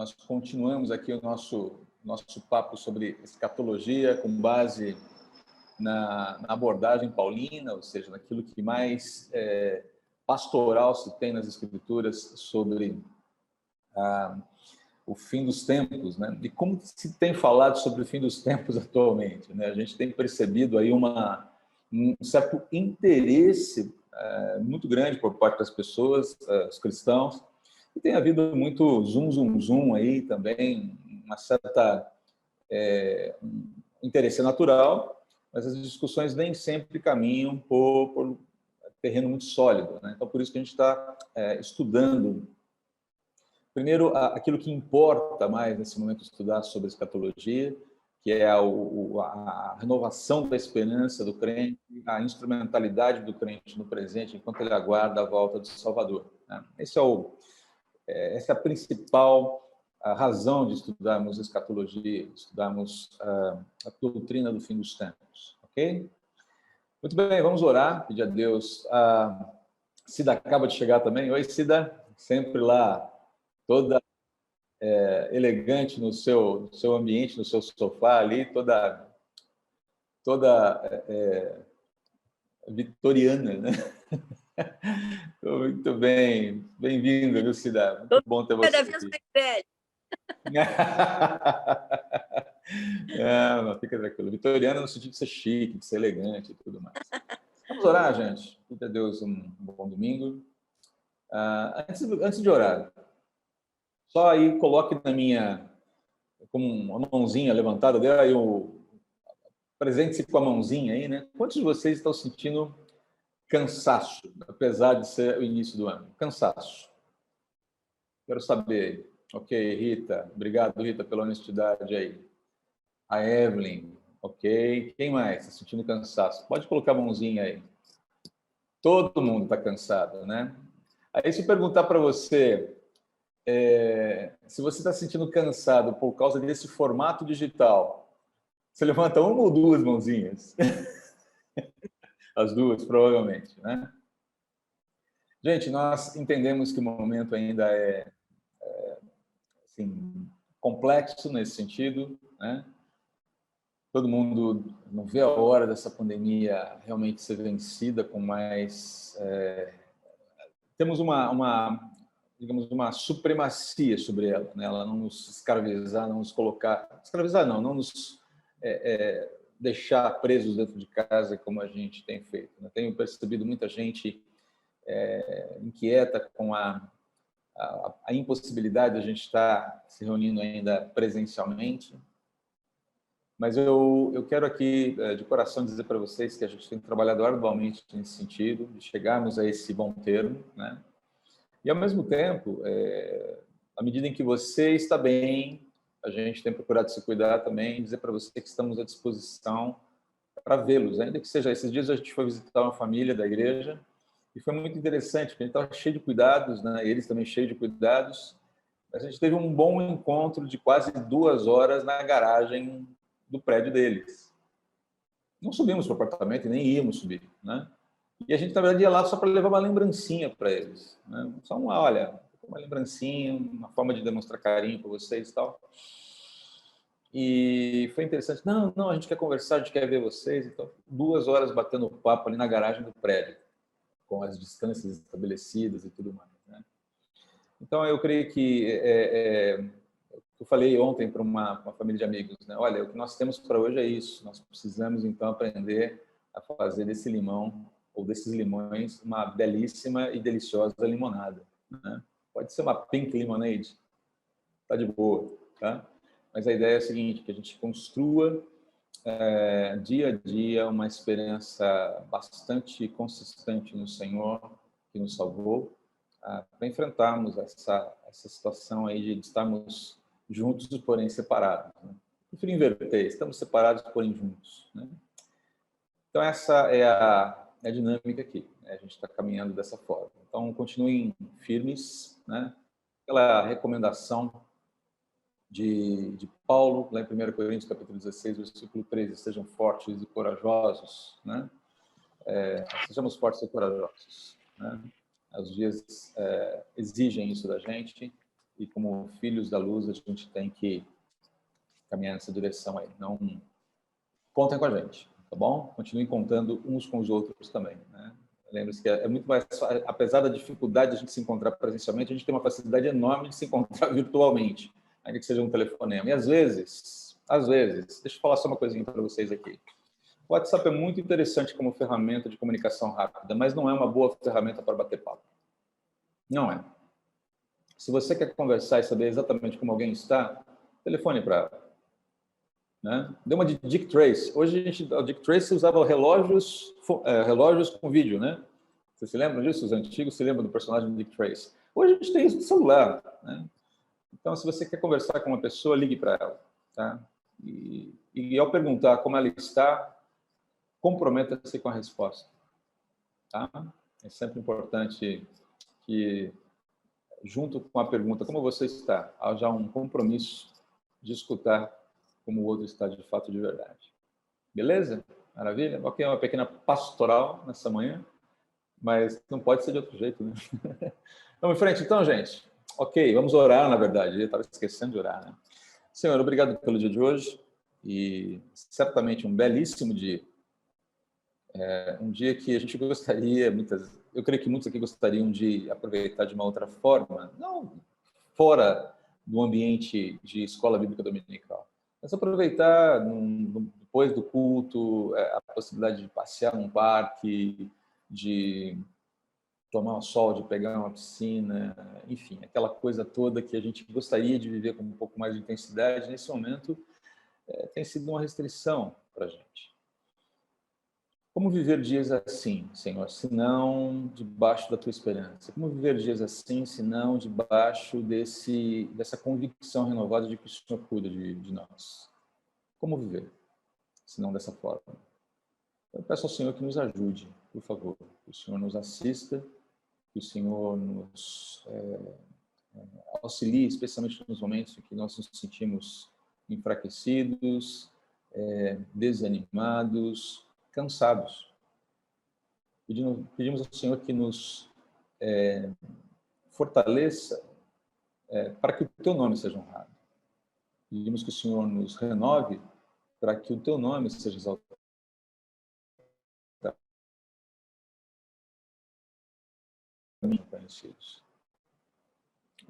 Nós continuamos aqui o nosso papo sobre escatologia com base na abordagem paulina, ou seja, naquilo que mais pastoral se tem nas Escrituras sobre o fim dos tempos, né? E como se tem falado sobre o fim dos tempos atualmente, né? A gente tem percebido aí um certo interesse muito grande por parte das pessoas, os cristãos, e tem havido muito zoom aí também, uma certa um interesse natural, mas as discussões nem sempre caminham por terreno muito sólido, né? Então, por isso que a gente está estudando primeiro aquilo que importa mais nesse momento estudar sobre escatologia, que é a renovação da esperança do crente, a instrumentalidade do crente no presente, enquanto ele aguarda a volta do Salvador, né? Essa é a principal razão de estudarmos escatologia, de estudarmos a doutrina do fim dos tempos, ok? Muito bem, vamos orar, pedir a Deus. A Cida acaba de chegar também. Oi, Cida, sempre lá, toda elegante no seu ambiente, no seu sofá ali, toda vitoriana, né? Muito bem, bem-vinda, viu, Cida? Muito bom ter você cada vez aqui. mais velho. Não, fica tranquilo. Vitoriana no sentido de ser chique, de ser elegante e tudo mais. Vamos orar, gente. Pedir a Deus um bom domingo. Antes de orar, só aí coloque como uma mãozinha levantada, dê aí presente-se com a mãozinha aí, né? Quantos de vocês estão sentindo cansaço, apesar de ser o início do ano? Cansaço. Quero saber. Ok, Rita. Obrigado, Rita, pela honestidade aí. A Evelyn. Ok. Quem mais está sentindo cansaço? Pode colocar a mãozinha aí. Todo mundo está cansado, né? Aí, se perguntar para você se você está sentindo cansado por causa desse formato digital, você levanta uma ou duas mãozinhas? As duas, provavelmente, né? Gente, nós entendemos que o momento ainda assim, complexo nesse sentido, né? Todo mundo não vê a hora dessa pandemia realmente ser vencida com mais... Temos digamos, uma supremacia sobre ela, né? Ela não nos escravizar, não nos colocar... Escravizar não nos deixar presos dentro de casa como a gente tem feito, né? Tenho percebido muita gente inquieta com a impossibilidade de a gente estar se reunindo ainda presencialmente. Mas eu quero aqui, de coração, dizer para vocês que a gente tem trabalhado arduamente nesse sentido, de chegarmos a esse bom termo, né? E, ao mesmo tempo, à medida em que você está bem, a gente tem procurado se cuidar também, dizer para você que estamos à disposição para vê-los, ainda que seja esses dias a gente foi visitar uma família da igreja e foi muito interessante, porque a gente estava cheio de cuidados, né? Eles também cheios de cuidados. A gente teve um bom encontro de quase 2 horas na garagem do prédio deles. Não subimos para o apartamento e nem íamos subir, né? E a gente, na verdade, ia lá só para levar uma lembrancinha para eles, né? Só olha, uma lembrancinha, uma forma de demonstrar carinho para vocês e tal. E foi interessante. Não, a gente quer conversar, a gente quer ver vocês. Então, 2 horas batendo papo ali na garagem do prédio, com as distâncias estabelecidas e tudo mais, né? Então, eu creio que eu falei ontem para uma família de amigos, né? Olha, o que nós temos para hoje é isso. Nós precisamos, então, aprender a fazer desse limão ou desses limões uma belíssima e deliciosa limonada, né? Pode ser uma pink lemonade, tá de boa, tá? Mas a ideia é a seguinte, que a gente construa dia a dia uma esperança bastante consistente no Senhor, que nos salvou, para enfrentarmos essa situação aí de estarmos juntos, porém separados, né? Prefiro inverter, estamos separados, porém juntos, né? Então, essa é a dinâmica aqui, né? A gente está caminhando dessa forma. Então, continuem firmes, né? Aquela recomendação de Paulo, lá em 1 Coríntios, capítulo 16, versículo 13, sejam fortes e corajosos, né? Sejamos fortes e corajosos, né? Os dias exigem isso da gente e como filhos da luz a gente tem que caminhar nessa direção aí. Não contem com a gente, tá bom? Continuem contando uns com os outros também, né? Lembre-se que é muito mais, apesar da dificuldade de a gente se encontrar presencialmente, a gente tem uma facilidade enorme de se encontrar virtualmente, ainda que seja um telefonema. E às vezes, deixa eu falar só uma coisinha para vocês aqui. O WhatsApp é muito interessante como ferramenta de comunicação rápida, mas não é uma boa ferramenta para bater papo. Não é. Se você quer conversar e saber exatamente como alguém está, telefone para ela. Né? Deu uma de Dick Tracy. Hoje o Dick Tracy usava relógios com vídeo, né? Você se lembra disso? Os antigos se lembram do personagem Dick Tracy. Hoje a gente tem isso no celular, né? Então, se você quer conversar com uma pessoa, ligue para ela, tá? E ao perguntar como ela está, comprometa-se com a resposta, tá? É sempre importante que, junto com a pergunta como você está, haja um compromisso de escutar como o outro está de fato, de verdade. Beleza? Maravilha? Ok, uma pequena pastoral nessa manhã, mas não pode ser de outro jeito, né? Vamos em frente então, gente? Ok, vamos orar, na verdade. Eu estava esquecendo de orar, né? Senhor, obrigado pelo dia de hoje e certamente um belíssimo dia. Um dia que a gente gostaria, eu creio que muitos aqui gostariam de aproveitar de uma outra forma, não fora do ambiente de escola bíblica dominical, mas aproveitar depois do culto a possibilidade de passear num parque, de tomar um sol, de pegar uma piscina, enfim, aquela coisa toda que a gente gostaria de viver com um pouco mais de intensidade. Nesse momento, tem sido uma restrição para a gente. Como viver dias assim, Senhor, se não debaixo da Tua esperança? Como viver dias assim, se não debaixo dessa convicção renovada de que o Senhor cuida de nós? Como viver, se não dessa forma? Eu peço ao Senhor que nos ajude, por favor, que o Senhor nos assista, que o Senhor nos auxilie, especialmente nos momentos em que nós nos sentimos enfraquecidos, desanimados, cansados. Pedimos ao Senhor que nos fortaleça para que o Teu nome seja honrado. Pedimos que o Senhor nos renove para que o Teu nome seja exaltado. Conhecidos.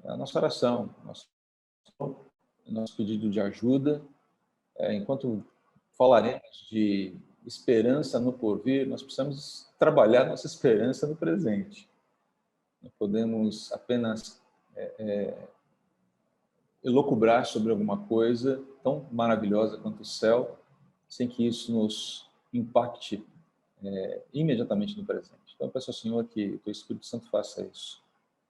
A nossa oração, nosso pedido de ajuda, enquanto falaremos de esperança no porvir, nós precisamos trabalhar nossa esperança no presente. Não podemos apenas elocubrar sobre alguma coisa tão maravilhosa quanto o céu, sem que isso nos impacte imediatamente no presente. Então, eu peço ao Senhor que o Espírito Santo faça isso.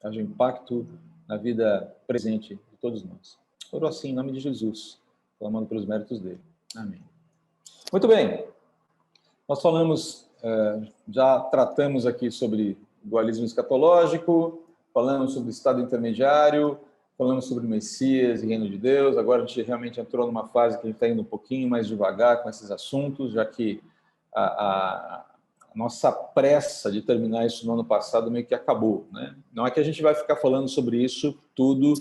Haja impacto na vida presente de todos nós. Oro assim, em nome de Jesus, clamando pelos méritos dele. Amém. Muito bem. Nós falamos, já tratamos aqui sobre dualismo escatológico, falamos sobre o estado intermediário, falamos sobre Messias e Reino de Deus. Agora a gente realmente entrou numa fase que a gente está indo um pouquinho mais devagar com esses assuntos, já que a nossa pressa de terminar isso no ano passado meio que acabou, né? Não é que a gente vai ficar falando sobre isso tudo,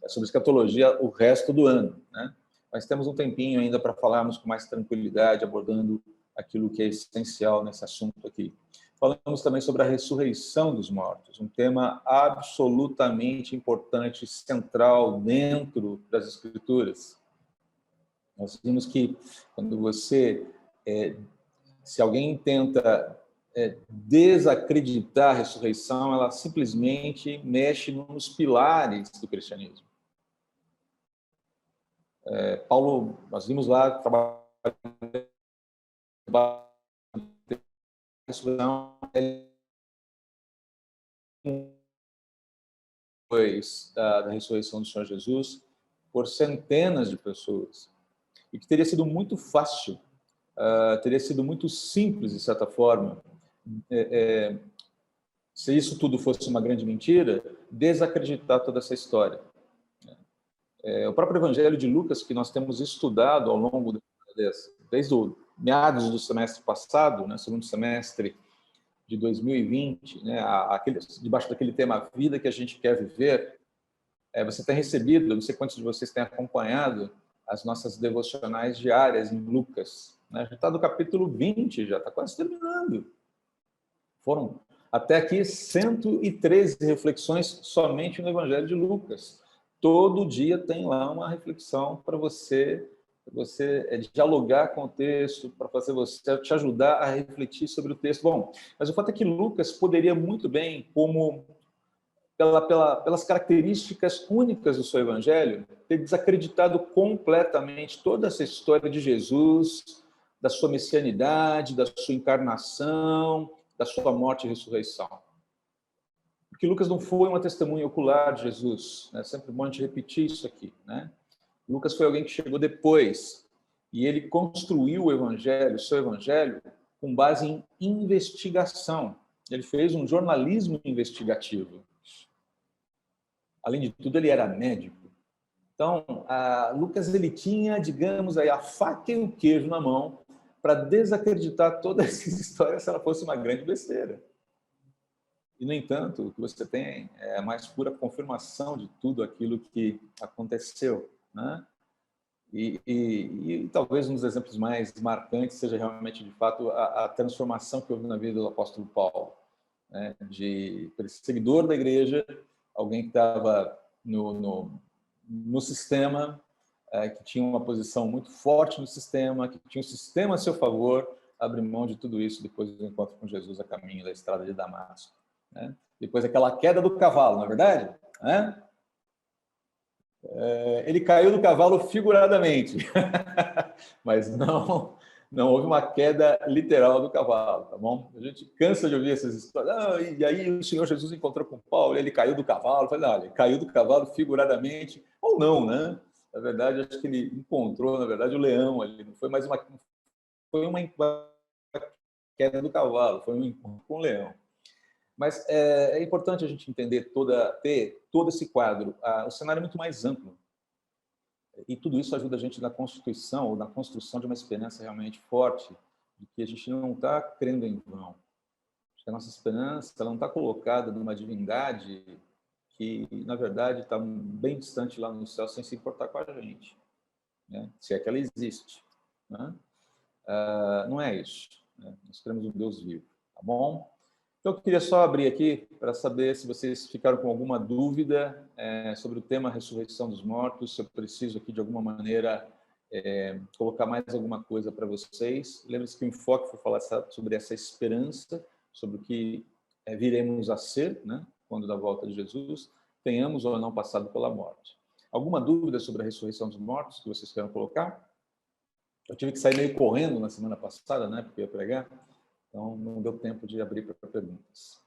sobre escatologia, o resto do ano, né? Mas temos um tempinho ainda para falarmos com mais tranquilidade, abordando aquilo que é essencial nesse assunto aqui. Falamos também sobre a ressurreição dos mortos, um tema absolutamente importante, central dentro das Escrituras. Nós vimos que quando se alguém tenta desacreditar a ressurreição, ela simplesmente mexe nos pilares do cristianismo. Paulo, nós vimos lá, trabalhando depois da ressurreição do Senhor Jesus por centenas de pessoas, e que teria sido muito fácil, teria sido muito simples, de certa forma, se isso tudo fosse uma grande mentira, desacreditar toda essa história. O próprio Evangelho de Lucas, que nós temos estudado ao longo desde o meados do semestre passado, né, segundo semestre de 2020, né, debaixo daquele tema, a vida que a gente quer viver, você tem recebido, não sei quantos de vocês têm acompanhado as nossas devocionais diárias em Lucas, né? Já está no capítulo 20, já está quase terminando. Foram até aqui 113 reflexões somente no Evangelho de Lucas. Todo dia tem lá uma reflexão para você dialogar com o texto, para fazer você te ajudar a refletir sobre o texto. Bom, mas o fato é que Lucas poderia muito bem, como pelas características únicas do seu evangelho, ter desacreditado completamente toda essa história de Jesus, da sua messianidade, da sua encarnação, da sua morte e ressurreição. Porque Lucas não foi uma testemunha ocular de Jesus, né? É sempre bom a gente repetir isso aqui, né? Lucas foi alguém que chegou depois e ele construiu o seu evangelho, com base em investigação. Ele fez um jornalismo investigativo. Além de tudo, ele era médico. Então, Lucas ele tinha, digamos, aí, a faca e o queijo na mão para desacreditar toda essa história se ela fosse uma grande besteira. E, no entanto, o que você tem é a mais pura confirmação de tudo aquilo que aconteceu, né? E talvez um dos exemplos mais marcantes seja realmente, de fato, a transformação que houve na vida do apóstolo Paulo, né? De perseguidor da igreja, alguém que estava no sistema, que tinha uma posição muito forte no sistema, que tinha o sistema a seu favor, abre mão de tudo isso depois do encontro com Jesus a caminho da estrada de Damasco, né? Depois daquela queda do cavalo, não é verdade? Né? Ele caiu do cavalo figuradamente, mas não houve uma queda literal do cavalo, tá bom? A gente cansa de ouvir essas histórias. E aí o Senhor Jesus encontrou com Paulo, ele caiu do cavalo. Falei, não, ele caiu do cavalo figuradamente, ou não, né? Na verdade, acho que ele encontrou, na verdade, o leão ali. Não foi mais uma queda do cavalo, foi um encontro com o leão. Mas é importante a gente entender, ter todo esse quadro. O cenário é muito mais amplo. E tudo isso ajuda a gente na constituição ou na construção de uma esperança realmente forte, de que a gente não está crendo em vão. A nossa esperança ela não está colocada numa divindade que, na verdade, está bem distante lá no céu, sem se importar com a gente, né? Se é que ela existe, né? Não é isso, né? Nós cremos um Deus vivo, tá bom? Então, eu queria só abrir aqui para saber se vocês ficaram com alguma dúvida sobre o tema ressurreição dos mortos, se eu preciso aqui, de alguma maneira, colocar mais alguma coisa para vocês. Lembre-se que o enfoque foi falar sobre essa esperança, sobre o que viremos a ser, né, quando da volta de Jesus, tenhamos ou não passado pela morte. Alguma dúvida sobre a ressurreição dos mortos que vocês queiram colocar? Eu tive que sair meio correndo na semana passada, né, porque eu ia pregar. Então, não deu tempo de abrir para perguntas.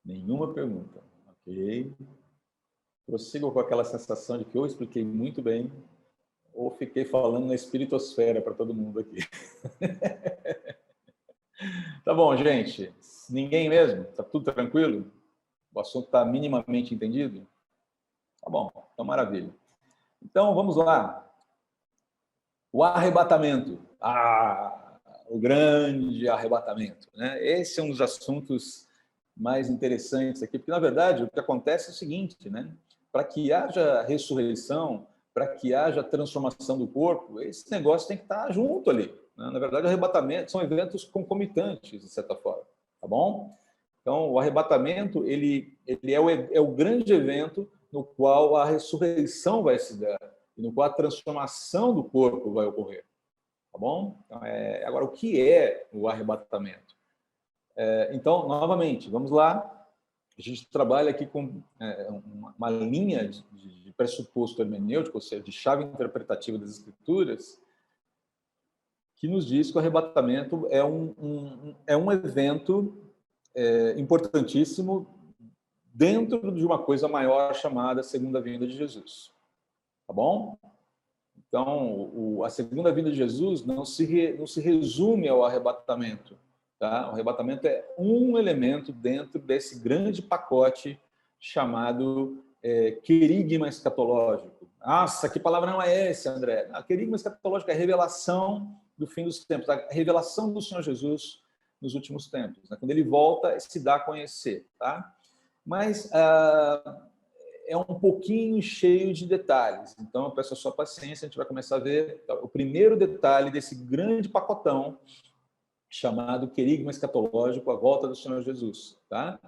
Nenhuma pergunta. Ok. Prossigo com aquela sensação de que ou expliquei muito bem, ou fiquei falando na espiritosfera para todo mundo aqui. Tá bom, gente? Ninguém mesmo? Tá tudo tranquilo? O assunto está minimamente entendido? Tá bom, então maravilha. Então, vamos lá. O arrebatamento. O grande arrebatamento, né? Esse é um dos assuntos mais interessantes aqui, porque, na verdade, o que acontece é o seguinte, né? Para que haja ressurreição, para que haja transformação do corpo, esse negócio tem que estar junto ali, né? Na verdade, o arrebatamento são eventos concomitantes, de certa forma, tá bom? Então, o arrebatamento, ele é o grande evento no qual a ressurreição vai se dar, e no qual a transformação do corpo vai ocorrer. Tá bom? Então, agora, o que é o arrebatamento? Então, novamente, vamos lá. A gente trabalha aqui com uma linha de pressuposto hermenêutico, ou seja, de chave interpretativa das Escrituras, que nos diz que o arrebatamento é um evento importantíssimo dentro de uma coisa maior chamada segunda vinda de Jesus. Tá bom? Então, a segunda vinda de Jesus não se resume ao arrebatamento. Tá? O arrebatamento é um elemento dentro desse grande pacote chamado querigma escatológico. Nossa, que palavra não é esse, André? A querigma escatológico é a revelação do fim dos tempos, a revelação do Senhor Jesus nos últimos tempos, né? Quando ele volta, se dá a conhecer. Tá? mas é um pouquinho cheio de detalhes. Então, eu peço a sua paciência, a gente vai começar a ver o primeiro detalhe desse grande pacotão chamado querigma escatológico, a volta do Senhor Jesus. Tá?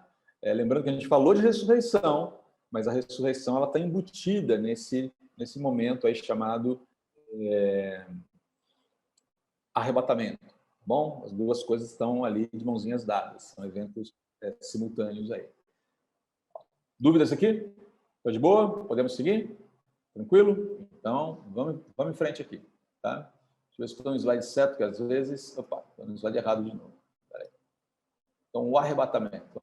Lembrando que a gente falou de ressurreição, mas a ressurreição ela está embutida nesse momento aí chamado arrebatamento. Bom, as duas coisas estão ali de mãozinhas dadas, são eventos simultâneos aí. Dúvidas aqui? Estou de boa? Podemos seguir? Tranquilo? Então, vamos em frente aqui. Tá? Deixa eu ver se estou no slide certo, porque às vezes... Opa, estou no slide errado de novo. Então, o arrebatamento.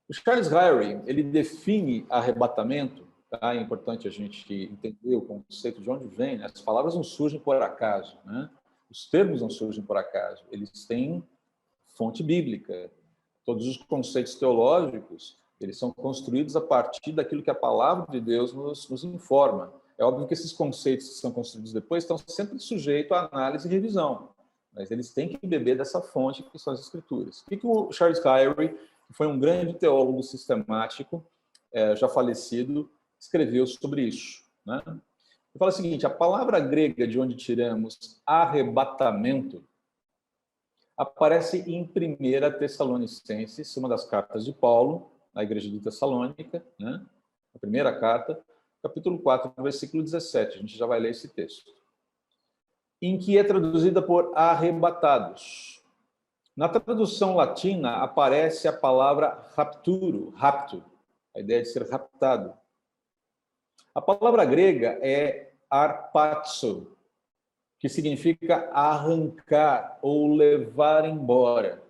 O Charles Ryrie, ele define arrebatamento, tá? É importante a gente entender o conceito de onde vem, né? As palavras não surgem por acaso, né? Os termos não surgem por acaso, eles têm fonte bíblica. Todos os conceitos teológicos, eles são construídos a partir daquilo que a palavra de Deus nos informa. É óbvio que esses conceitos que são construídos depois estão sempre sujeitos à análise e revisão, mas eles têm que beber dessa fonte que são as Escrituras. O que o Charles Ryrie, que foi um grande teólogo sistemático, já falecido, escreveu sobre isso, né? Ele fala o seguinte: a palavra grega de onde tiramos arrebatamento aparece em 1 Tessalonicenses, uma das cartas de Paulo, na igreja de Tessalônica, né? A primeira carta, capítulo 4, versículo 17. A gente já vai ler esse texto. Em que é traduzida por arrebatados. Na tradução latina aparece a palavra rapturo, rapto, a ideia de ser raptado. A palavra grega é arpazo, que significa arrancar ou levar embora.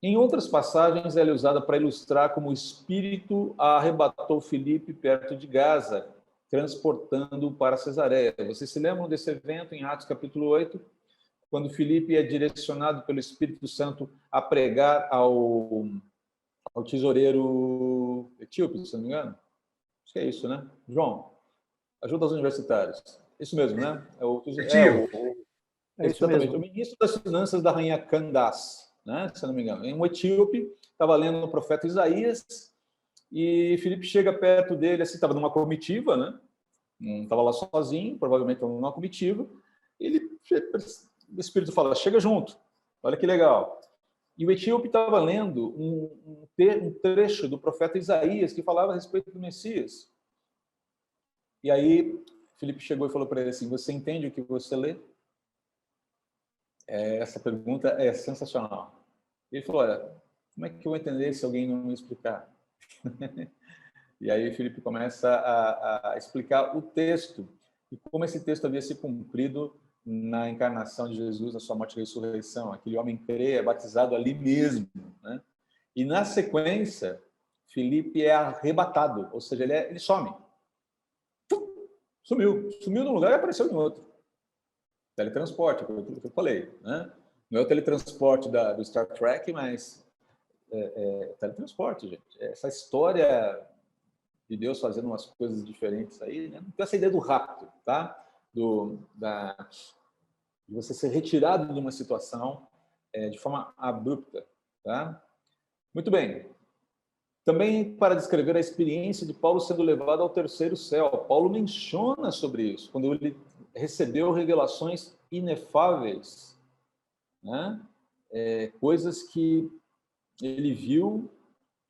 Em outras passagens, ela é usada para ilustrar como o Espírito arrebatou Filipe perto de Gaza, transportando-o para Cesareia. Vocês se lembram desse evento em Atos capítulo 8, quando Filipe é direcionado pelo Espírito Santo a pregar ao tesoureiro etíope, se não me engano? Acho que é isso, né? João, ajuda os universitários. Isso mesmo, né? Exatamente. O ministro das Finanças da rainha Candace, né? Se eu não me engano. Um etíope estava lendo o profeta Isaías e Filipe chega perto dele, assim, estava numa comitiva, né? Não estava lá sozinho, provavelmente numa comitiva. O Espírito fala: chega junto, olha que legal. E o etíope estava lendo um trecho do profeta Isaías que falava a respeito do Messias. E aí Filipe chegou e falou para ele assim: você entende o que você lê? Essa pergunta é sensacional. Ele falou: olha, como é que eu vou entender se alguém não me explicar? E aí Filipe começa a explicar o texto e como esse texto havia se cumprido na encarnação de Jesus, na sua morte e ressurreição. Aquele homem crê, é batizado ali mesmo, né? E na sequência, Filipe é arrebatado, ou seja, ele some. Sumiu num lugar e apareceu em outro. Teletransporte, que eu falei, né? Não é o teletransporte do Star Trek, mas teletransporte, gente. Essa história de Deus fazendo umas coisas diferentes aí, né? Não tem essa ideia do rapto, tá? De você ser retirado de uma situação de forma abrupta, tá? Muito bem. Também para descrever a experiência de Paulo sendo levado ao terceiro céu. Paulo menciona sobre isso, quando ele recebeu revelações inefáveis, né? Coisas que ele viu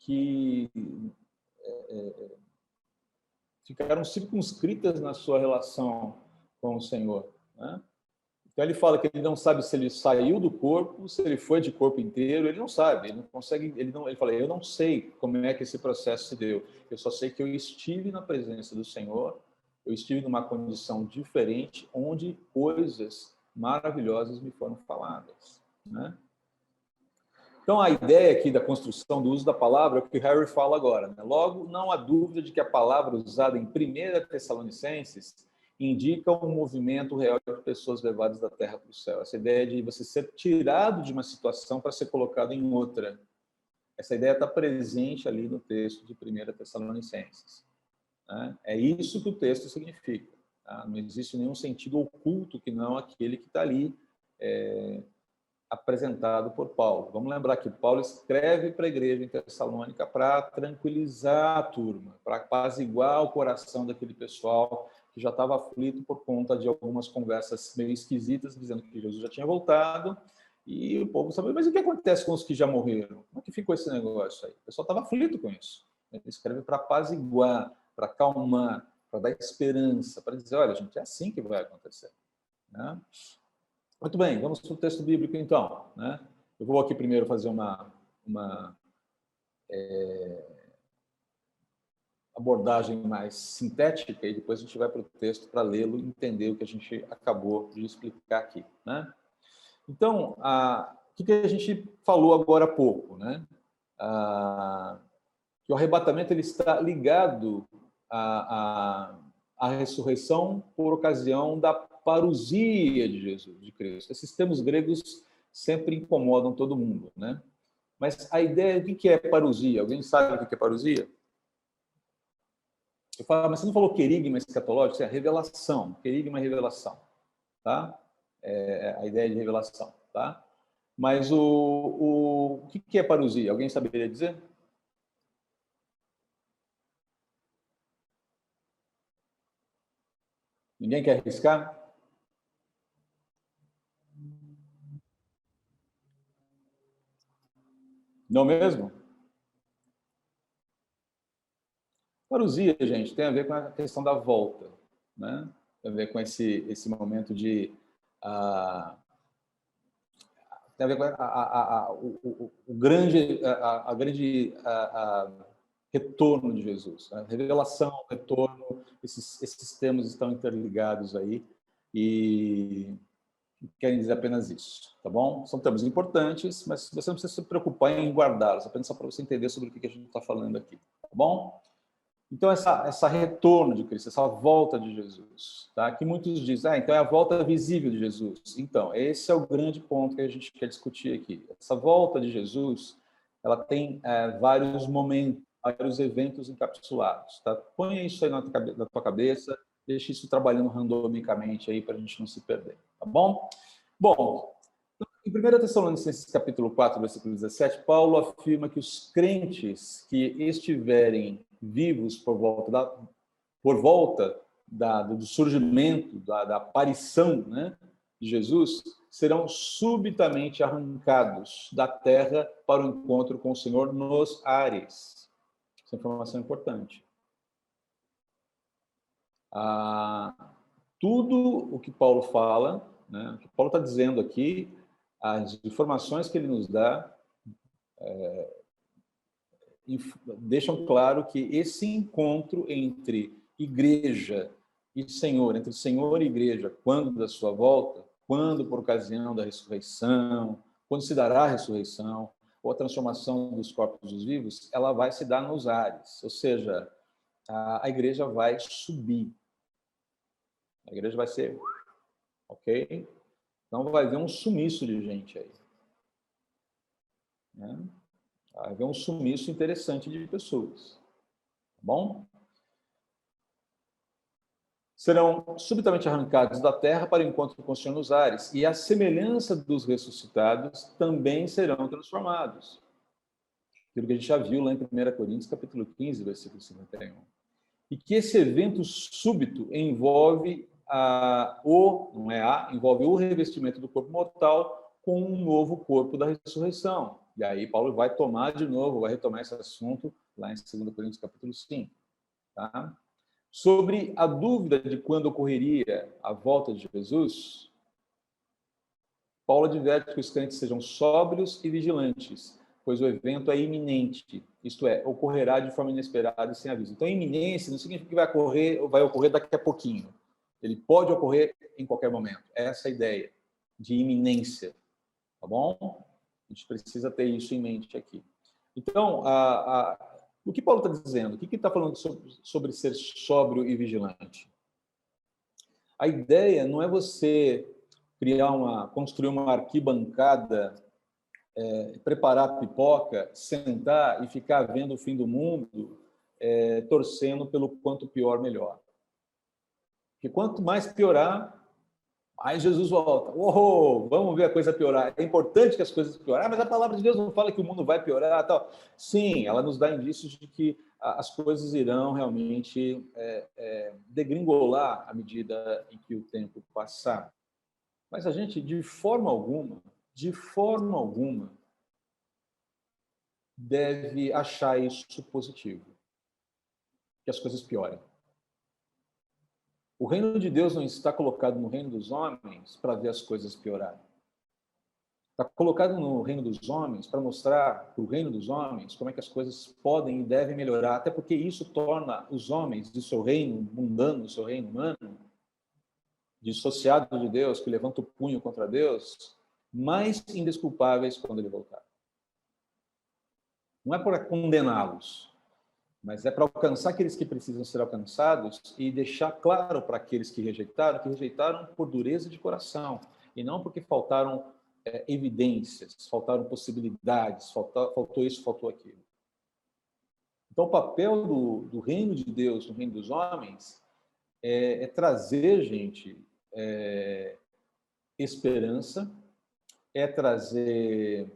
que ficaram circunscritas na sua relação com o Senhor, né? Então ele fala que ele não sabe se ele saiu do corpo, se ele foi de corpo inteiro, ele não sabe, ele não consegue, ele fala: eu não sei como é que esse processo se deu, eu só sei que eu estive na presença do Senhor, eu estive numa condição diferente, onde coisas maravilhosas me foram faladas, né? Então, a ideia aqui da construção do uso da palavra é o que Harry fala agora, né? Logo, não há dúvida de que a palavra usada em 1 Tessalonicenses indica um movimento real de pessoas levadas da terra para o céu. Essa ideia de você ser tirado de uma situação para ser colocado em outra. Essa ideia está presente ali no texto de 1 Tessalonicenses, né? É isso que o texto significa, tá? Não existe nenhum sentido oculto que não aquele que está ali apresentado por Paulo. Vamos lembrar que Paulo escreve para a igreja em Tessalônica para tranquilizar a turma, para apaziguar o coração daquele pessoal que já estava aflito por conta de algumas conversas meio esquisitas, dizendo que Jesus já tinha voltado, e o povo sabia, mas o que acontece com os que já morreram? Como é que ficou esse negócio aí? O pessoal estava aflito com isso. Ele escreve para apaziguar, para acalmar, para dar esperança, para dizer, olha, gente, é assim que vai acontecer. Né? Muito bem, vamos para o texto bíblico, então. Né? Eu vou aqui primeiro fazer uma abordagem mais sintética e depois a gente vai para o texto para lê-lo e entender o que a gente acabou de explicar aqui. Né? Então, o que a gente falou agora há pouco? Né? Que o arrebatamento ele está ligado à ressurreição por ocasião da parousia de Jesus, de Cristo. Esses termos gregos sempre incomodam todo mundo, né? Mas a ideia de que é parousia? Alguém sabe o que é parousia? Eu falo, mas você não falou querigma escatológico? É revelação. Querigma é revelação, tá? É a ideia de revelação, tá? Mas o que é parousia? Alguém saberia dizer? Ninguém quer arriscar? Não mesmo? Parousia, gente, tem a ver com a questão da volta, né? Tem a ver com esse momento de... tem a ver com o grande retorno de Jesus. Né? Revelação, retorno, esses termos estão interligados aí e querem dizer apenas isso, tá bom? São termos importantes, mas você não precisa se preocupar em guardá-los, apenas só para você entender sobre o que a gente está falando aqui, tá bom? Então, essa retorno de Cristo, essa volta de Jesus, tá? Que muitos dizem, então é a volta visível de Jesus. Então, esse é o grande ponto que a gente quer discutir aqui. Essa volta de Jesus, ela tem vários momentos, vários eventos encapsulados, tá? Põe isso aí na tua cabeça, deixe isso trabalhando randomicamente aí para a gente não se perder, tá bom? Bom, em 1 Tessalonicenses capítulo 4, versículo 17, Paulo afirma que os crentes que estiverem vivos por volta do surgimento, da aparição, né, de Jesus, serão subitamente arrancados da terra para o encontro com o Senhor nos ares. Essa informação é importante. Tudo o que Paulo fala, né, o que Paulo está dizendo aqui, as informações que ele nos dá deixam claro que esse encontro entre igreja e Senhor, entre Senhor e igreja, quando da sua volta, quando por ocasião da ressurreição, quando se dará a ressurreição, ou a transformação dos corpos dos vivos, ela vai se dar nos ares, ou seja, a igreja vai subir. A igreja vai ser, ok? Então vai haver um sumiço de gente aí. Né? Vai haver um sumiço interessante de pessoas. Tá bom? Serão subitamente arrancados da terra para o encontro com o Senhor nos ares, e à semelhança dos ressuscitados, também serão transformados. Aquilo que a gente já viu lá em 1 Coríntios, capítulo 15, versículo 51. E que esse evento súbito envolve envolve o revestimento do corpo mortal com um novo corpo da ressurreição. E aí Paulo vai retomar esse assunto lá em 2 Coríntios, capítulo 5. Tá? Sobre a dúvida de quando ocorreria a volta de Jesus, Paulo adverte que os crentes sejam sóbrios e vigilantes, pois o evento é iminente, isto é, ocorrerá de forma inesperada e sem aviso. Então, iminência não significa que vai ocorrer daqui a pouquinho. Ele pode ocorrer em qualquer momento. Essa é a ideia de iminência, tá bom? A gente precisa ter isso em mente aqui. Então, o que Paulo está dizendo? O que ele está falando sobre ser sóbrio e vigilante? A ideia não é você construir uma arquibancada, preparar a pipoca, sentar e ficar vendo o fim do mundo, torcendo pelo quanto pior, melhor. Porque quanto mais piorar, Aí Jesus volta. Oh, vamos ver a coisa piorar. É importante que as coisas piorem. Mas a palavra de Deus não fala que o mundo vai piorar. Tal. Sim, ela nos dá indícios de que as coisas irão realmente degringolar à medida em que o tempo passar. Mas a gente, de forma alguma, deve achar isso positivo. Que as coisas piorem. O reino de Deus não está colocado no reino dos homens para ver as coisas piorarem. Está colocado no reino dos homens para mostrar para o reino dos homens como é que as coisas podem e devem melhorar, até porque isso torna os homens do seu reino mundano, do seu reino humano, dissociado de Deus, que levanta o punho contra Deus, mais indesculpáveis quando ele voltar. Não é para condená-los, mas é para alcançar aqueles que precisam ser alcançados e deixar claro para aqueles que rejeitaram por dureza de coração, e não porque faltaram evidências, faltaram possibilidades, faltou isso, faltou aquilo. Então, o papel do reino de Deus no reino dos homens é trazer, gente, esperança, é trazer...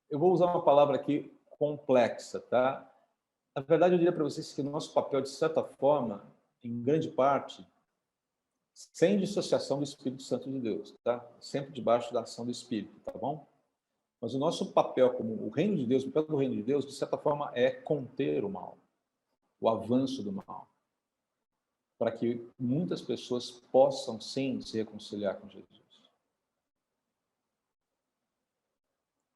Eu vou usar uma palavra aqui complexa, tá? Na verdade, eu diria para vocês que o nosso papel, de certa forma, em grande parte, sem dissociação do Espírito Santo de Deus, tá? Sempre debaixo da ação do Espírito, tá bom? Mas o nosso papel como o reino de Deus, o papel do reino de Deus, de certa forma, é conter o mal, o avanço do mal, para que muitas pessoas possam, sim, se reconciliar com Jesus.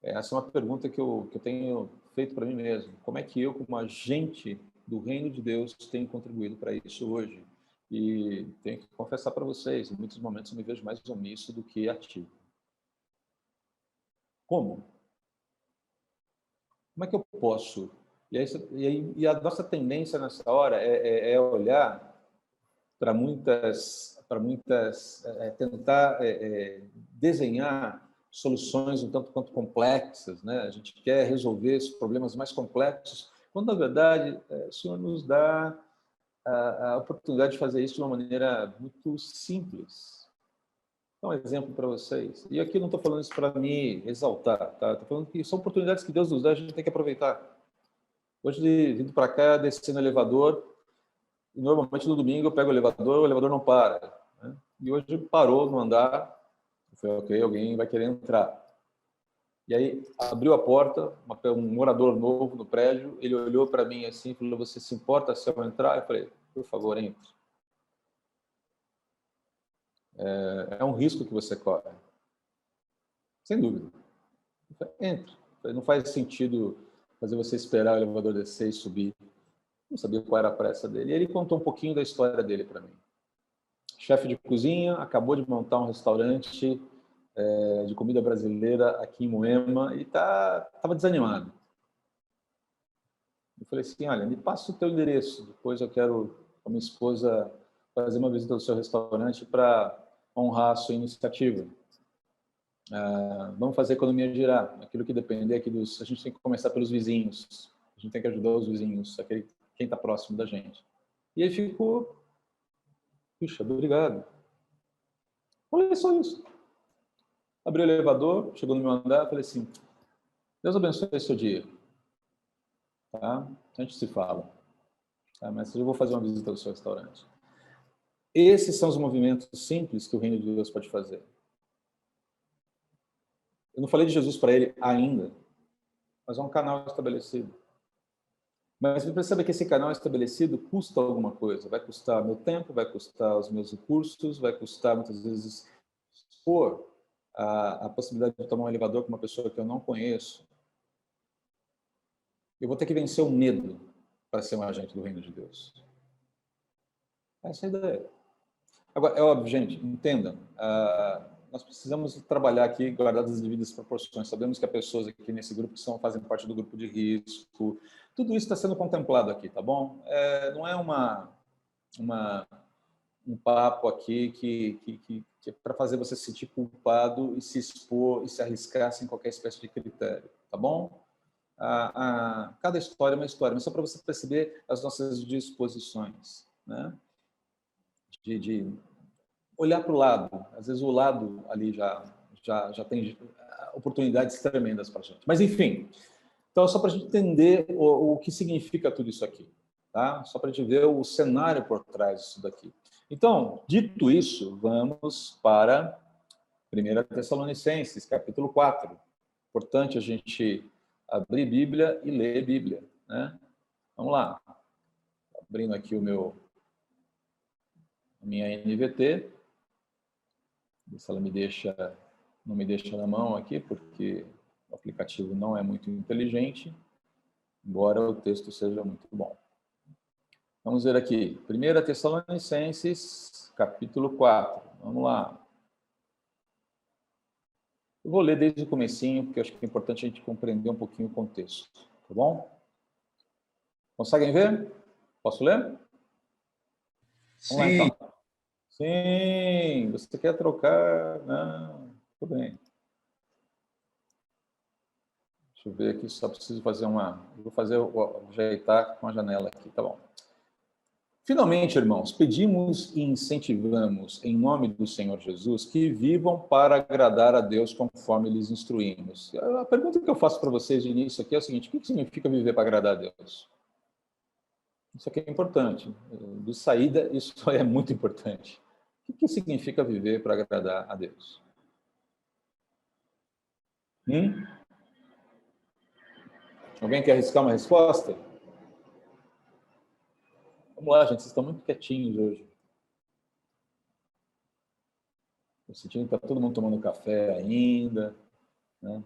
Essa é uma pergunta que eu tenho feito para mim mesmo. Como é que eu, como agente do reino de Deus, tenho contribuído para isso hoje? E tenho que confessar para vocês, em muitos momentos eu me vejo mais omisso do que ativo. Como? Como é que eu posso? E a nossa tendência nessa hora é olhar para tentar desenhar soluções um tanto quanto complexas, né? A gente quer resolver esses problemas mais complexos, quando na verdade o Senhor nos dá a oportunidade de fazer isso de uma maneira muito simples. Vou dar um exemplo para vocês. E aqui não estou falando isso para me exaltar, tá? Estou falando que são oportunidades que Deus nos dá, a gente tem que aproveitar. Hoje, vindo para cá, desci no elevador, e normalmente no domingo eu pego o elevador não para, né? E hoje parou no andar, eu falei, ok, alguém vai querer entrar. E aí abriu a porta, um morador novo no prédio, ele olhou para mim assim, falou, você se importa se eu entrar? Eu falei, por favor, entre. É um risco que você corre. Sem dúvida. Entre. Não faz sentido fazer você esperar o elevador descer e subir. Não sabia qual era a pressa dele. E ele contou um pouquinho da história dele para mim. Chefe de cozinha, acabou de montar um restaurante de comida brasileira aqui em Moema e estava desanimado. Eu falei assim, olha, me passa o teu endereço, depois eu quero, com a minha esposa, fazer uma visita ao seu restaurante para honrar a sua iniciativa. Vamos fazer a economia girar. Aquilo que depender aqui a gente tem que começar pelos vizinhos. A gente tem que ajudar os vizinhos, quem está próximo da gente. E aí ficou, puxa, obrigado. Falei só isso. Abri o elevador, chegou no meu andar, falei assim, Deus abençoe esse seu dia. Tá? A gente se fala. Tá? Mas eu vou fazer uma visita ao seu restaurante. Esses são os movimentos simples que o reino de Deus pode fazer. Eu não falei de Jesus para ele ainda, mas é um canal estabelecido. Mas você percebe que esse canal estabelecido custa alguma coisa. Vai custar meu tempo, vai custar os meus recursos, vai custar, muitas vezes, expor a possibilidade de tomar um elevador com uma pessoa que eu não conheço. Eu vou ter que vencer o medo para ser um agente do reino de Deus. Essa é a ideia. Agora, é óbvio, gente, entendam, nós precisamos trabalhar aqui guardadas as devidas proporções. Sabemos que há pessoas aqui nesse grupo que fazem parte do grupo de risco. Tudo isso está sendo contemplado aqui, tá bom? Não é um papo aqui que é para fazer você se sentir culpado e se expor e se arriscar sem qualquer espécie de critério, tá bom? Cada história é uma história, mas só para você perceber as nossas disposições, né? olhar para o lado. Às vezes o lado ali já tem oportunidades tremendas para a gente. Mas, enfim, então só para a gente entender o que significa tudo isso aqui. Tá? Só para a gente ver o cenário por trás disso daqui. Então, dito isso, vamos para 1 Tessalonicenses, capítulo 4. Importante a gente abrir Bíblia e ler Bíblia, né? Vamos lá. Abrindo aqui a minha NVT. Se ela não me deixa na mão aqui, porque o aplicativo não é muito inteligente, embora o texto seja muito bom. Vamos ver aqui. 1 Tessalonicenses, capítulo 4. Vamos lá. Eu vou ler desde o comecinho, porque acho que é importante a gente compreender um pouquinho o contexto. Tá bom? Conseguem ver? Posso ler? Vamos lá, então. Sim, você quer trocar? Não, tudo bem. Deixa eu ver aqui, só preciso fazer ajeitar com a janela aqui, tá bom. Finalmente, irmãos, pedimos e incentivamos, em nome do Senhor Jesus, que vivam para agradar a Deus conforme lhes instruímos. A pergunta que eu faço para vocês de início aqui é o seguinte: o que significa viver para agradar a Deus? Isso aqui é importante. De saída, isso é muito importante. O que significa viver para agradar a Deus? Alguém quer arriscar uma resposta? Vamos lá, gente, vocês estão muito quietinhos hoje. Estou sentindo que está todo mundo tomando café ainda, né?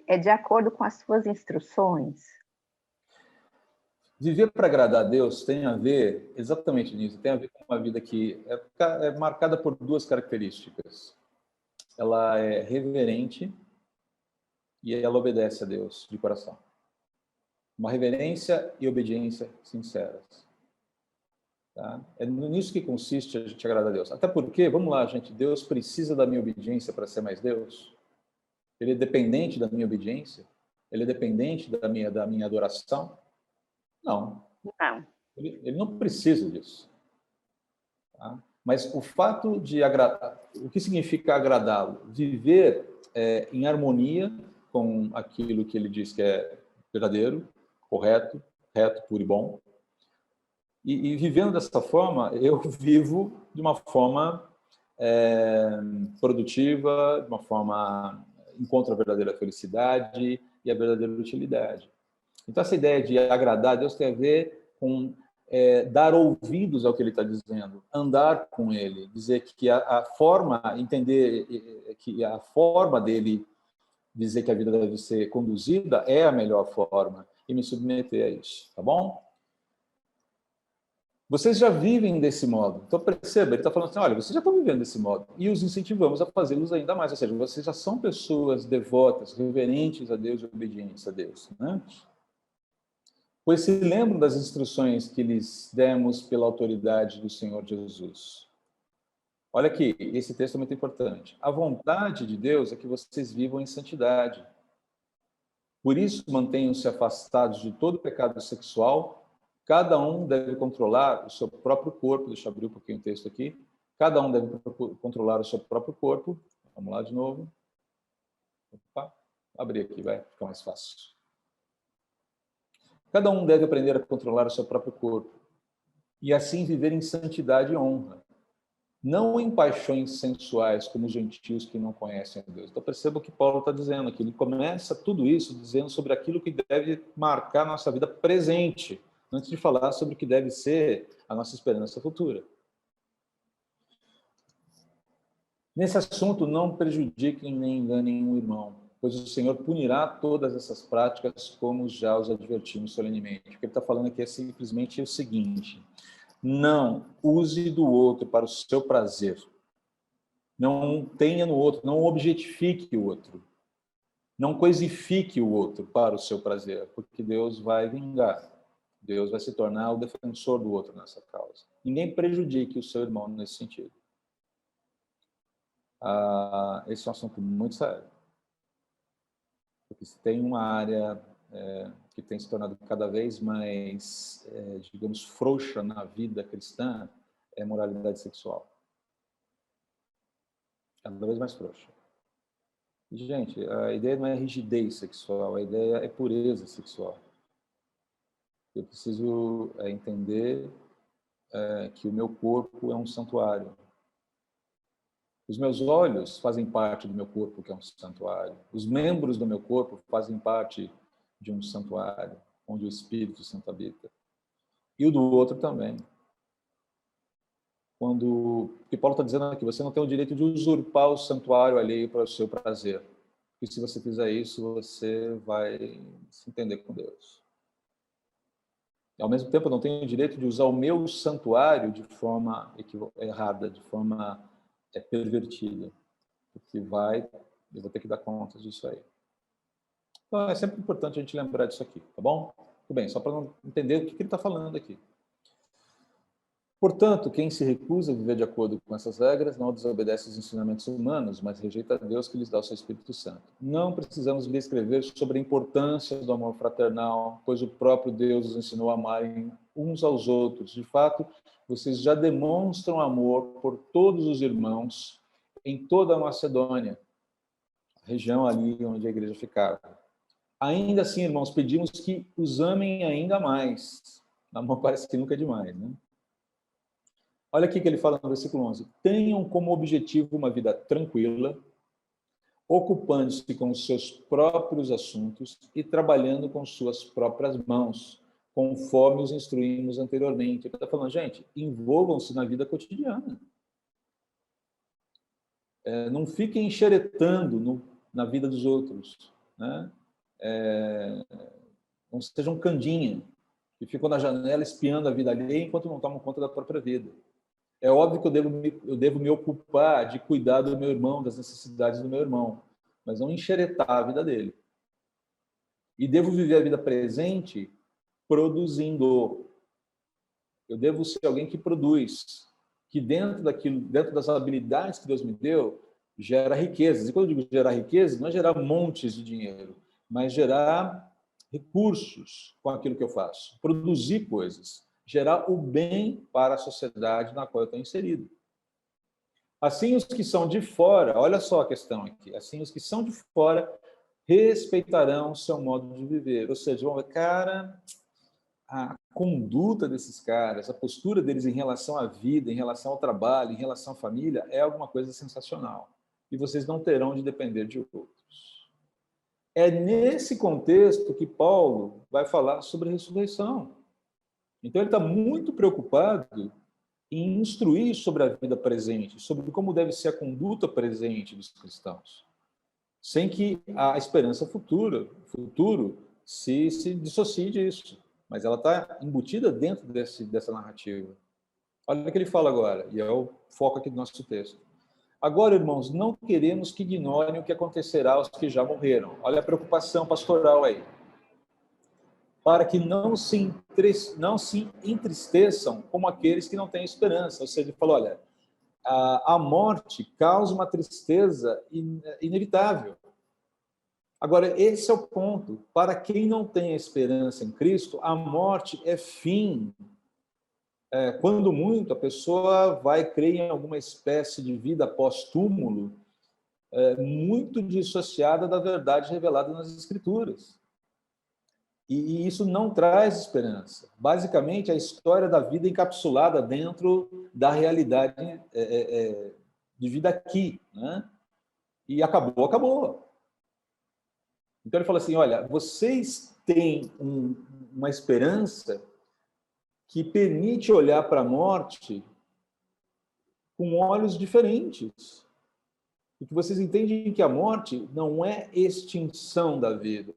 É de acordo com as suas instruções? Viver para agradar a Deus tem a ver, exatamente nisso, tem a ver com uma vida que é marcada por duas características. Ela é reverente e ela obedece a Deus de coração. Uma reverência e obediência sinceras. Tá? É nisso que consiste a gente agradar a Deus. Até porque, vamos lá, gente, Deus precisa da minha obediência para ser mais Deus? Ele é dependente da minha obediência? Ele é dependente da minha adoração? Não. Não. Ele não precisa disso. Tá? Mas o fato de agradar, o que significa agradá-lo? Viver em harmonia com aquilo que ele diz que é verdadeiro, correto, reto, puro e bom. E vivendo dessa forma, eu vivo de uma forma produtiva, de uma forma encontro a verdadeira felicidade e a verdadeira utilidade. Então, essa ideia de agradar a Deus tem a ver com dar ouvidos ao que ele está dizendo, andar com ele, dizer que a forma, entender que a forma dele dizer que a vida deve ser conduzida é a melhor forma e me submeter a isso, tá bom? Vocês já vivem desse modo. Então, perceba, ele está falando assim, olha, vocês já estão vivendo desse modo e os incentivamos a fazê-los ainda mais. Ou seja, vocês já são pessoas devotas, reverentes a Deus e obedientes a Deus, né? Pois se lembram das instruções que lhes demos pela autoridade do Senhor Jesus. Olha aqui, esse texto é muito importante. A vontade de Deus é que vocês vivam em santidade. Por isso, mantenham-se afastados de todo pecado sexual. Cada um deve controlar o seu próprio corpo. Deixa eu abrir um pouquinho o texto aqui. Cada um deve controlar o seu próprio corpo. Vamos lá de novo. Opa, abrir aqui, vai ficar mais fácil. Cada um deve aprender a controlar o seu próprio corpo e assim viver em santidade e honra, não em paixões sensuais como os gentios que não conhecem a Deus. Então perceba o que Paulo está dizendo aqui. Ele começa tudo isso dizendo sobre aquilo que deve marcar a nossa vida presente, antes de falar sobre o que deve ser a nossa esperança futura. Nesse assunto, não prejudiquem nem enganem um irmão, pois o Senhor punirá todas essas práticas, como já os advertimos solenemente. O que ele está falando aqui é simplesmente o seguinte: não use do outro para o seu prazer. Não tenha no outro, não objetifique o outro. Não coisifique o outro para o seu prazer, porque Deus vai vingar. Deus vai se tornar o defensor do outro nessa causa. Ninguém prejudique o seu irmão nesse sentido. Esse é um assunto muito sério. Porque se tem uma área que tem se tornado cada vez mais, digamos, frouxa na vida cristã, é a moralidade sexual. cada vez mais frouxa. Gente, a ideia não é rigidez sexual, a ideia é pureza sexual. Eu preciso entender que o meu corpo é um santuário. Os meus olhos fazem parte do meu corpo, que é um santuário. Os membros do meu corpo fazem parte de um santuário, onde o Espírito Santo habita. E o do outro também. Porque Paulo está dizendo aqui, você não tem o direito de usurpar o santuário alheio para o seu prazer. E se você fizer isso, você vai se entender com Deus. Ao mesmo tempo, eu não tenho o direito de usar o meu santuário de forma errada, de forma pervertida. Porque eu vou ter que dar conta disso aí. Então, é sempre importante a gente lembrar disso aqui, tá bom? Tudo bem, só para não entender o que ele está falando aqui. Portanto, quem se recusa a viver de acordo com essas regras não desobedece os ensinamentos humanos, mas rejeita a Deus que lhes dá o seu Espírito Santo. Não precisamos lhe escrever sobre a importância do amor fraternal, pois o próprio Deus os ensinou a amarem uns aos outros. De fato, vocês já demonstram amor por todos os irmãos em toda a Macedônia, a região ali onde a igreja ficava. Ainda assim, irmãos, pedimos que os amem ainda mais. Amor parece que nunca é demais, né? Olha aqui que ele fala no versículo 11. Tenham como objetivo uma vida tranquila, ocupando-se com os seus próprios assuntos e trabalhando com suas próprias mãos, conforme os instruímos anteriormente. Ele está falando, gente, envolvam-se na vida cotidiana. Não fiquem xeretando na vida dos outros, né? Não sejam candinha, que ficam na janela espiando a vida alheia enquanto não tomam conta da própria vida. É óbvio que eu devo me ocupar de cuidar do meu irmão, das necessidades do meu irmão, mas não enxeretar a vida dele. E devo viver a vida presente produzindo. Eu devo ser alguém que produz, que dentro das habilidades que Deus me deu, gera riquezas. E quando eu digo gerar riquezas, não é gerar montes de dinheiro, mas gerar recursos com aquilo que eu faço, produzir coisas. Gerar o bem para a sociedade na qual eu estou inserido. Assim, os que são de fora, olha só a questão aqui, assim, os que são de fora respeitarão o seu modo de viver. Ou seja, cara, a conduta desses caras, a postura deles em relação à vida, em relação ao trabalho, em relação à família, é alguma coisa sensacional. E vocês não terão de depender de outros. É nesse contexto que Paulo vai falar sobre a ressurreição. Então, ele está muito preocupado em instruir sobre a vida presente, sobre como deve ser a conduta presente dos cristãos, sem que a esperança futuro se dissocie disso. Mas ela está embutida dentro dessa narrativa. Olha o que ele fala agora, e é o foco aqui do nosso texto. Agora, irmãos, não queremos que ignorem o que acontecerá aos que já morreram. Olha a preocupação pastoral aí. Para que não se entristeçam como aqueles que não têm esperança. Ou seja, ele falou, olha, a morte causa uma tristeza inevitável. Agora, esse é o ponto. Para quem não tem a esperança em Cristo, a morte é fim. Quando muito, a pessoa vai crer em alguma espécie de vida pós-túmulo, muito dissociada da verdade revelada nas Escrituras. E isso não traz esperança. Basicamente, a história da vida encapsulada dentro da realidade de vida aqui, né? E acabou. Então ele fala assim, olha, vocês têm uma esperança que permite olhar para a morte com olhos diferentes. Porque vocês entendem que a morte não é extinção da vida.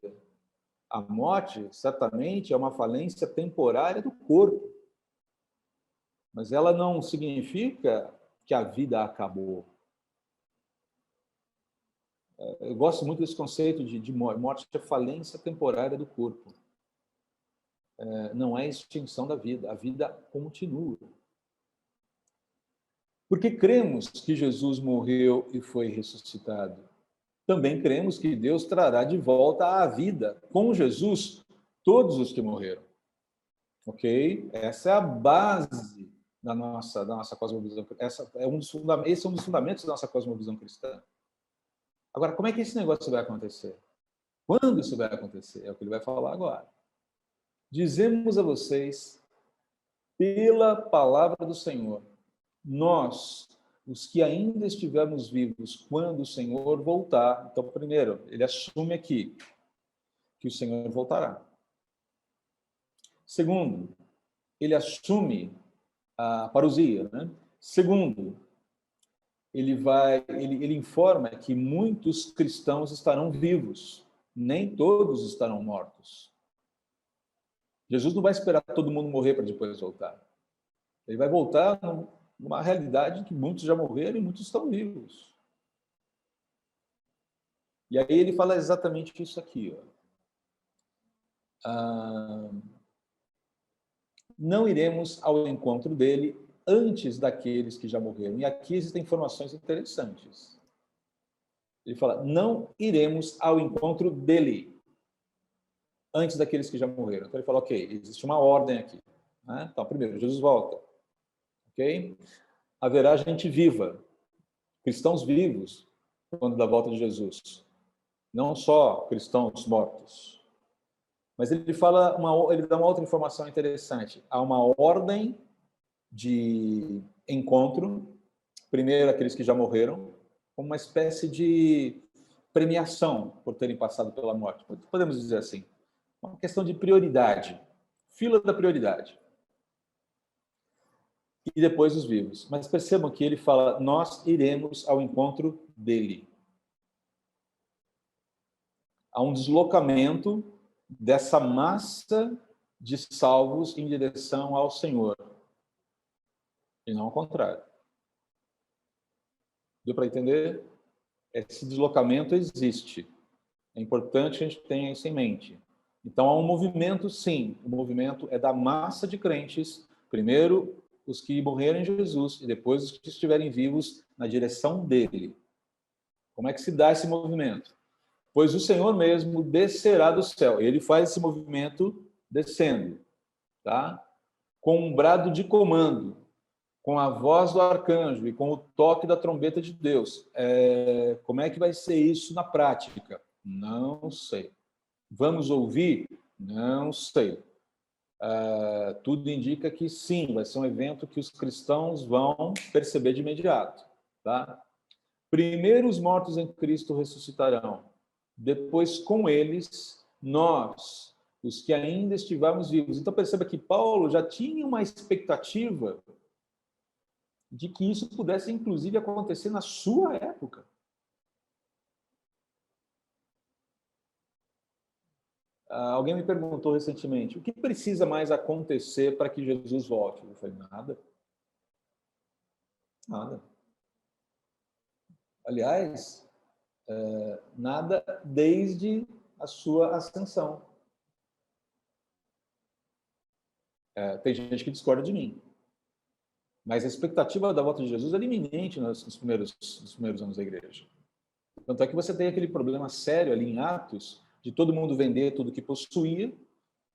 A morte, certamente, é uma falência temporária do corpo. Mas ela não significa que a vida acabou. Eu gosto muito desse conceito de morte. Morte é falência temporária do corpo. Não é extinção da vida. A vida continua. Porque cremos que Jesus morreu e foi ressuscitado. Também cremos que Deus trará de volta à vida, com Jesus, todos os que morreram. Ok? Essa é a base da nossa cosmovisão. Esse é um dos fundamentos da nossa cosmovisão cristã. Agora, como é que esse negócio vai acontecer? Quando isso vai acontecer? É o que ele vai falar agora. Dizemos a vocês, pela palavra do Senhor, nós, os que ainda estivermos vivos quando o Senhor voltar. Então, primeiro, ele assume aqui que o Senhor voltará. Segundo, ele assume a parousia, né? Segundo, ele informa que muitos cristãos estarão vivos, nem todos estarão mortos. Jesus não vai esperar todo mundo morrer para depois voltar. Ele vai voltar numa realidade que muitos já morreram e muitos estão vivos. E aí ele fala exatamente isso aqui. Não iremos ao encontro dele antes daqueles que já morreram. E aqui existem informações interessantes. Ele fala, não iremos ao encontro dele antes daqueles que já morreram. Então ele fala, ok, existe uma ordem aqui. Né? Então, primeiro, Jesus volta. Ok? Haverá gente viva, cristãos vivos, quando da volta de Jesus. Não só cristãos mortos. Mas ele dá uma outra informação interessante. Há uma ordem de encontro, primeiro aqueles que já morreram, como uma espécie de premiação por terem passado pela morte. Podemos dizer assim. Uma questão de prioridade. Fila da prioridade. E depois os vivos. Mas percebam que ele fala, nós iremos ao encontro dele. Há um deslocamento dessa massa de salvos em direção ao Senhor. E não ao contrário. Deu para entender? Esse deslocamento existe. É importante que a gente tenha isso em mente. Então, há um movimento, sim. O movimento é da massa de crentes, primeiro os que morreram em Jesus e depois os que estiverem vivos na direção dele. Como é que se dá esse movimento? Pois o Senhor mesmo descerá do céu. Ele faz esse movimento descendo, tá? Com um brado de comando, com a voz do arcanjo e com o toque da trombeta de Deus. Como é que vai ser isso na prática? Não sei. Vamos ouvir? Não sei. Tudo indica que sim, vai ser um evento que os cristãos vão perceber de imediato. Tá? Primeiro os mortos em Cristo ressuscitarão. Depois, com eles, nós, os que ainda estivermos vivos. Então, perceba que Paulo já tinha uma expectativa de que isso pudesse, inclusive, acontecer na sua época. Alguém me perguntou recentemente, o que precisa mais acontecer para que Jesus volte? Eu falei, nada. Nada. Aliás, nada desde a sua ascensão. Tem gente que discorda de mim. Mas a expectativa da volta de Jesus era iminente nos primeiros anos da igreja. Tanto é que você tem aquele problema sério ali em Atos, de todo mundo vender tudo que possuía,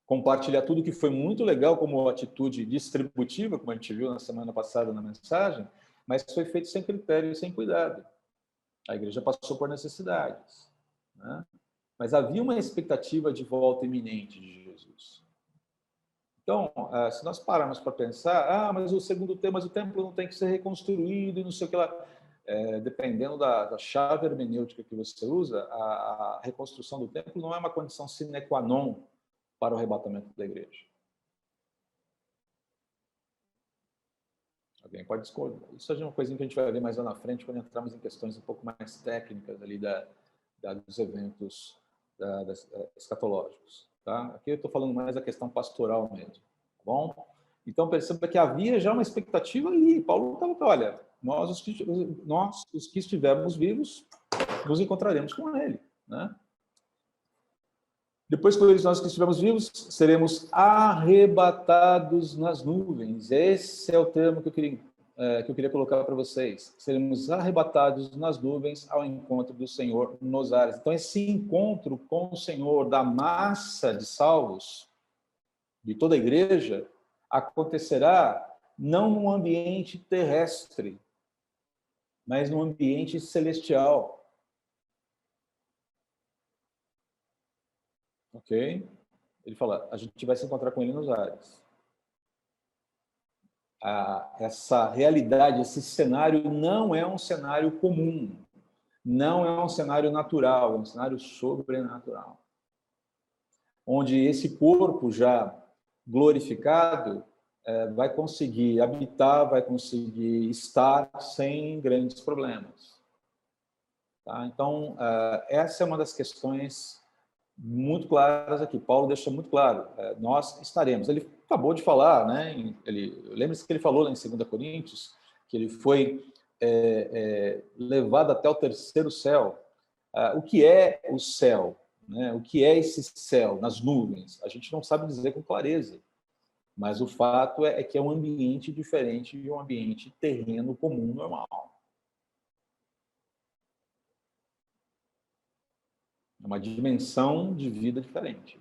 compartilhar tudo que foi muito legal como atitude distributiva, como a gente viu na semana passada na mensagem, mas foi feito sem critério e sem cuidado. A igreja passou por necessidades, né? Mas havia uma expectativa de volta iminente de Jesus. Então, se nós pararmos para pensar, mas o templo não tem que ser reconstruído e não sei o que lá. Dependendo da chave hermenêutica que você usa, a reconstrução do templo não é uma condição sine qua non para o arrebatamento da igreja. Alguém pode discordar. Isso é uma coisinha que a gente vai ver mais lá na frente, quando entrarmos em questões um pouco mais técnicas ali dos eventos escatológicos. Tá? Aqui eu estou falando mais da questão pastoral mesmo. Tá bom? Então, perceba que havia já uma expectativa ali. Paulo estava, olha, nós, os que estivermos vivos, nos encontraremos com ele. Né? Depois, com eles, nós que estivermos vivos, seremos arrebatados nas nuvens. Esse é o termo que eu queria colocar para vocês. Seremos arrebatados nas nuvens ao encontro do Senhor nos ares. Então, esse encontro com o Senhor da massa de salvos, de toda a igreja, acontecerá não num ambiente terrestre, mas num ambiente celestial. Ok? Ele fala, a gente vai se encontrar com ele nos ares. Essa realidade, esse cenário não é um cenário comum, não é um cenário natural, é um cenário sobrenatural. Onde esse corpo já glorificado vai conseguir habitar, vai conseguir estar sem grandes problemas. Tá? Então, essa é uma das questões muito claras aqui. Paulo deixa muito claro, nós estaremos. Ele acabou de falar, né? Lembre-se que ele falou lá em 2 Coríntios, que ele foi levado até o terceiro céu. O que é o céu? Né? O que é esse céu nas nuvens? A gente não sabe dizer com clareza, mas o fato é que é um ambiente diferente de um ambiente terreno comum, normal. É uma dimensão de vida diferente.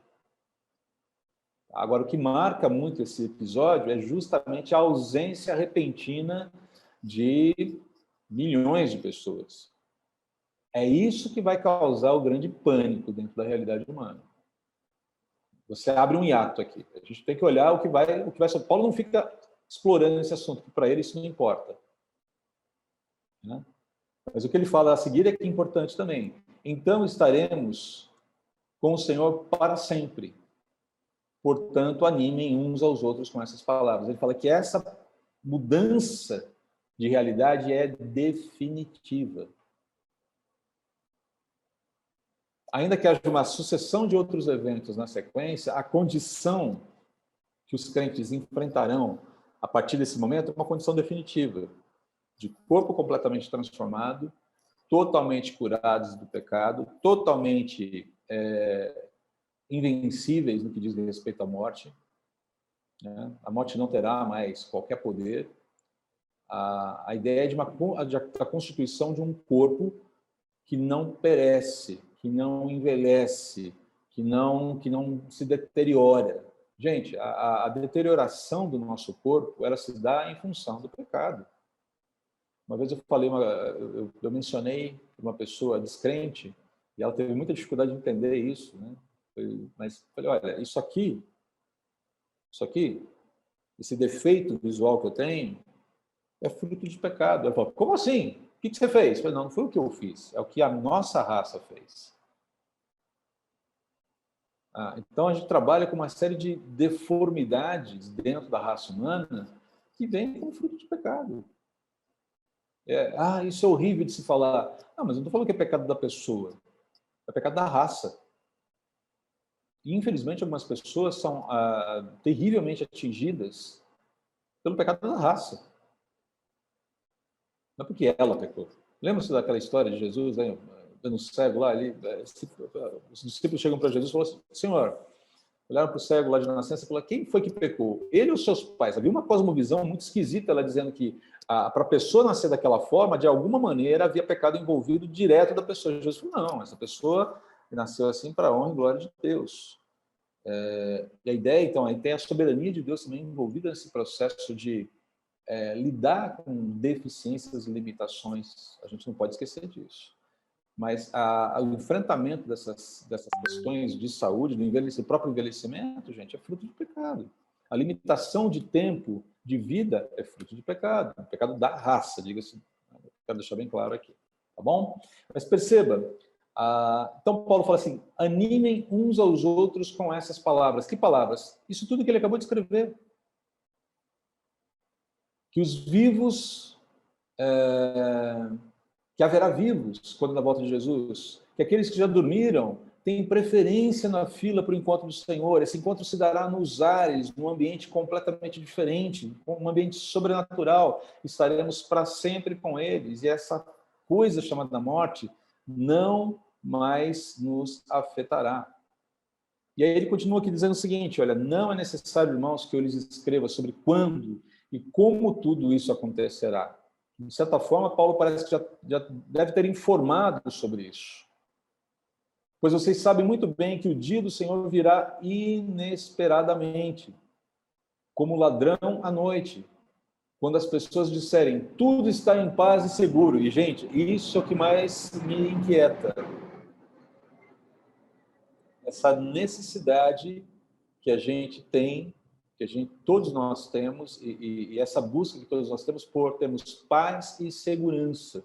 Agora, o que marca muito esse episódio é justamente a ausência repentina de milhões de pessoas. É isso que vai causar o grande pânico dentro da realidade humana. Você abre um hiato aqui. A gente tem que olhar o que vai ser. Paulo não fica explorando esse assunto, porque para ele isso não importa. Né? Mas o que ele fala a seguir é que é importante também. Então estaremos com o Senhor para sempre. Portanto, animem uns aos outros com essas palavras. Ele fala que essa mudança de realidade é definitiva. Ainda que haja uma sucessão de outros eventos na sequência, a condição que os crentes enfrentarão a partir desse momento é uma condição definitiva, de corpo completamente transformado, totalmente curados do pecado, totalmente invencíveis no que diz respeito à morte. Né? A morte não terá mais qualquer poder. A ideia é da constituição de um corpo que não perece, que não envelhece, que não se deteriora. Gente, a deterioração do nosso corpo, ela se dá em função do pecado. Uma vez eu mencionei uma pessoa descrente e ela teve muita dificuldade de entender isso, né? Mas falei, olha, isso aqui, esse defeito visual que eu tenho, é fruto de pecado. Ela falou, como assim? O que você fez? Eu falei, não foi o que eu fiz, é o que a nossa raça fez. Então, a gente trabalha com uma série de deformidades dentro da raça humana que vem como fruto de pecado. Isso é horrível de se falar. Não, mas eu não estou falando que é pecado da pessoa, é pecado da raça. E, infelizmente, algumas pessoas são terrivelmente atingidas pelo pecado da raça. Não é porque ela pecou. Lembra-se daquela história de Jesus, né? Vendo o cego lá, os discípulos chegam para Jesus e falam assim, Senhor, olharam para o cego lá de nascença e falaram, quem foi que pecou? Ele ou seus pais? Havia uma cosmovisão muito esquisita, ela dizendo que para a pessoa nascer daquela forma, de alguma maneira havia pecado envolvido direto da pessoa. Jesus falou, não, essa pessoa nasceu assim para a honra e glória de Deus. E a ideia, então, aí tem a soberania de Deus também envolvida nesse processo de lidar com deficiências e limitações. A gente não pode esquecer disso. Mas o enfrentamento dessas questões de saúde, do próprio envelhecimento, gente, é fruto de pecado. A limitação de tempo de vida é fruto de pecado. O pecado da raça, diga-se. Quero deixar bem claro aqui. Tá bom? Mas perceba, então Paulo fala assim, animem uns aos outros com essas palavras. Que palavras? Isso tudo que ele acabou de escrever. Que os vivos... que haverá vivos quando na volta de Jesus, que aqueles que já dormiram têm preferência na fila para o encontro do Senhor. Esse encontro se dará nos ares, num ambiente completamente diferente, um ambiente sobrenatural. Estaremos para sempre com eles, e essa coisa chamada morte não mais nos afetará. E aí ele continua aqui dizendo o seguinte, olha, não é necessário, irmãos, que eu lhes escreva sobre quando e como tudo isso acontecerá. De certa forma, Paulo parece que já deve ter informado sobre isso. Pois vocês sabem muito bem que o dia do Senhor virá inesperadamente, como ladrão à noite. quando as pessoas disserem tudo está em paz e seguro. E, gente, isso é o que mais me inquieta. Essa necessidade que a gente tem, todos nós temos, e essa busca que todos nós temos por termos paz e segurança.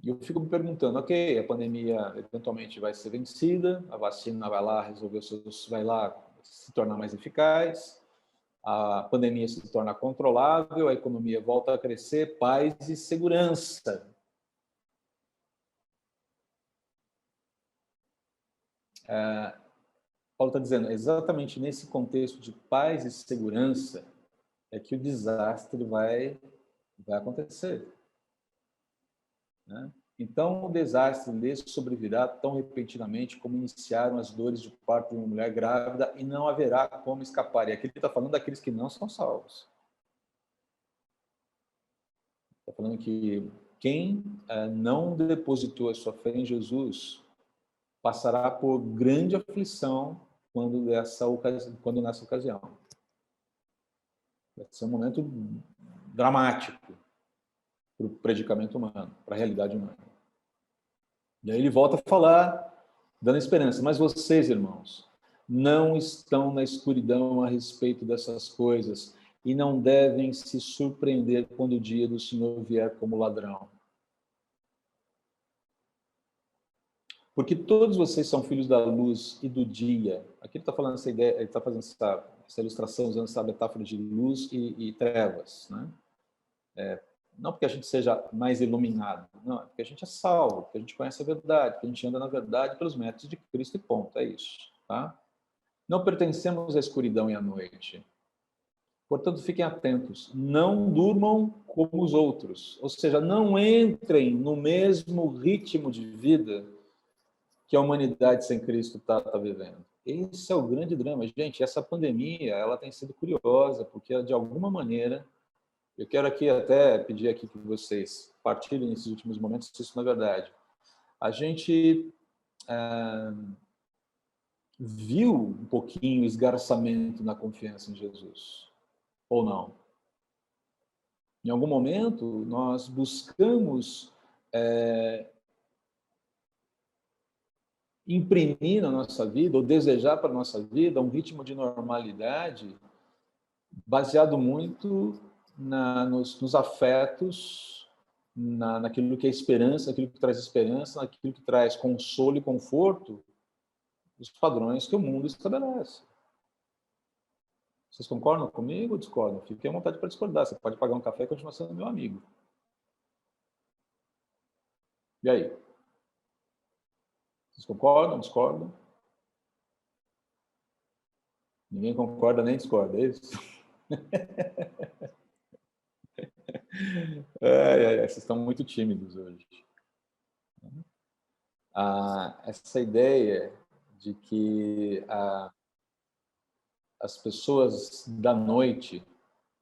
E eu fico me perguntando, ok, a pandemia eventualmente vai ser vencida, a vacina vai lá resolver vai lá se tornar mais eficaz, a pandemia se torna controlável, a economia volta a crescer, paz e segurança. Paulo está dizendo, exatamente nesse contexto de paz e segurança é que o desastre vai acontecer. Né? Então, o desastre lhe sobrevirá tão repentinamente como iniciaram as dores de parto de uma mulher grávida e não haverá como escapar. E aqui ele está falando daqueles que não são salvos. Está falando que quem não depositou a sua fé em Jesus passará por grande aflição quando nessa ocasião. Vai ser um momento dramático para o predicamento humano, para a realidade humana. E aí ele volta a falar, dando esperança. Mas vocês, irmãos, não estão na escuridão a respeito dessas coisas e não devem se surpreender quando o dia do Senhor vier como ladrão. Porque todos vocês são filhos da luz e do dia. Aqui ele está falando essa ideia, ele está fazendo essa ilustração, usando essa metáfora de luz e trevas, né? Não porque a gente seja mais iluminado, não, é porque a gente é salvo, porque a gente conhece a verdade, porque a gente anda na verdade pelos métodos de Cristo e ponto, é isso, tá? Não pertencemos à escuridão e à noite. Portanto, fiquem atentos, não durmam como os outros, ou seja, não entrem no mesmo ritmo de vida que a humanidade sem Cristo está vivendo. Esse é o grande drama. Gente, essa pandemia, ela tem sido curiosa, porque de alguma maneira, eu quero aqui até pedir aqui que vocês partilhem nesses últimos momentos, se isso não é verdade. A gente viu um pouquinho o esgarçamento na confiança em Jesus, ou não? Em algum momento, nós buscamos imprimir na nossa vida, ou desejar para a nossa vida, um ritmo de normalidade baseado muito nos afetos, naquilo que é esperança, naquilo que traz esperança, naquilo que traz consolo e conforto, os padrões que o mundo estabelece. Vocês concordam comigo ou discordam? Fiquem à vontade para discordar. Você pode pagar um café e continuar sendo meu amigo. E aí? Vocês concordam, discordam? Ninguém concorda nem discorda, é isso? Vocês estão muito tímidos hoje. Essa ideia de que as pessoas da noite,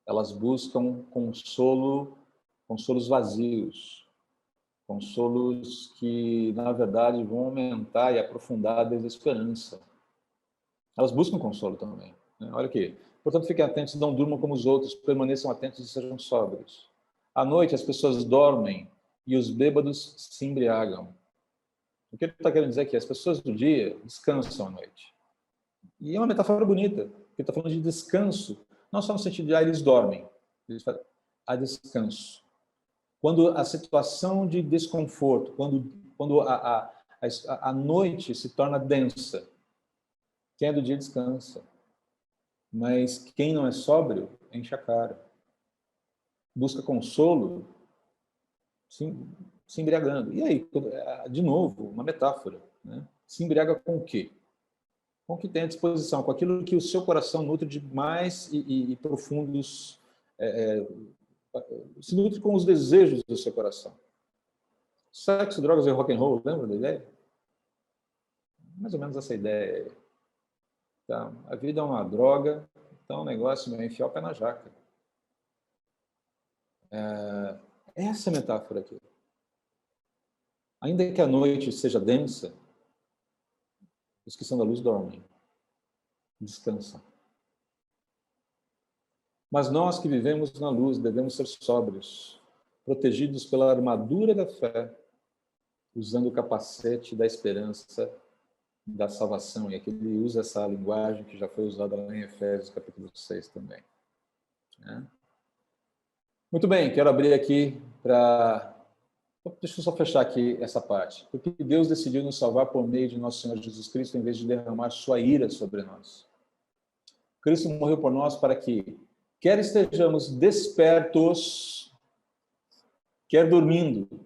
elas buscam consolos vazios, consolos que, na verdade, vão aumentar e aprofundar a desesperança. Elas buscam consolo também. Né? Olha aqui. Portanto, fiquem atentos, não durmam como os outros, permaneçam atentos e sejam sóbrios. À noite, as pessoas dormem e os bêbados se embriagam. O que ele está querendo dizer é que as pessoas do dia descansam à noite. E é uma metáfora bonita, porque ele está falando de descanso, não só no sentido de eles dormem, eles falam, há descanso. Quando a situação de desconforto, quando a noite se torna densa, quem é do dia descansa. Mas quem não é sóbrio, enche a cara. Busca consolo, se embriagando. E aí, de novo, uma metáfora. Né? Se embriaga com o quê? Com o que tem à disposição, com aquilo que o seu coração nutre de mais e profundos... se nutre com os desejos do seu coração. Sexo, drogas e rock and roll, lembra da ideia? Mais ou menos essa ideia. Então, a vida é uma droga, então o negócio é enfiar o pé na jaca. Essa é a metáfora aqui. Ainda que a noite seja densa, os que são da luz dormem, descansam. Mas nós que vivemos na luz devemos ser sóbrios, protegidos pela armadura da fé, usando o capacete da esperança da salvação. E aqui ele usa essa linguagem que já foi usada lá em Efésios, capítulo 6 também. Muito bem, quero abrir aqui para... Deixa eu só fechar aqui essa parte. Porque Deus decidiu nos salvar por meio de nosso Senhor Jesus Cristo, em vez de derramar sua ira sobre nós. Cristo morreu por nós para que, quer estejamos despertos, quer dormindo. Ele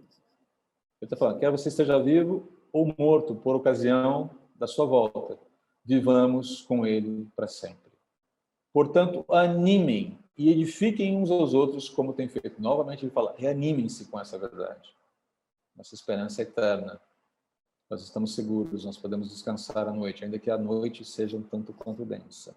está falando, quer você esteja vivo ou morto por ocasião da sua volta, vivamos com Ele para sempre. Portanto, animem e edifiquem uns aos outros como tem feito. Novamente ele fala, reanimem-se com essa verdade. Nossa esperança é eterna. Nós estamos seguros, nós podemos descansar à noite, ainda que a noite seja um tanto quanto densa.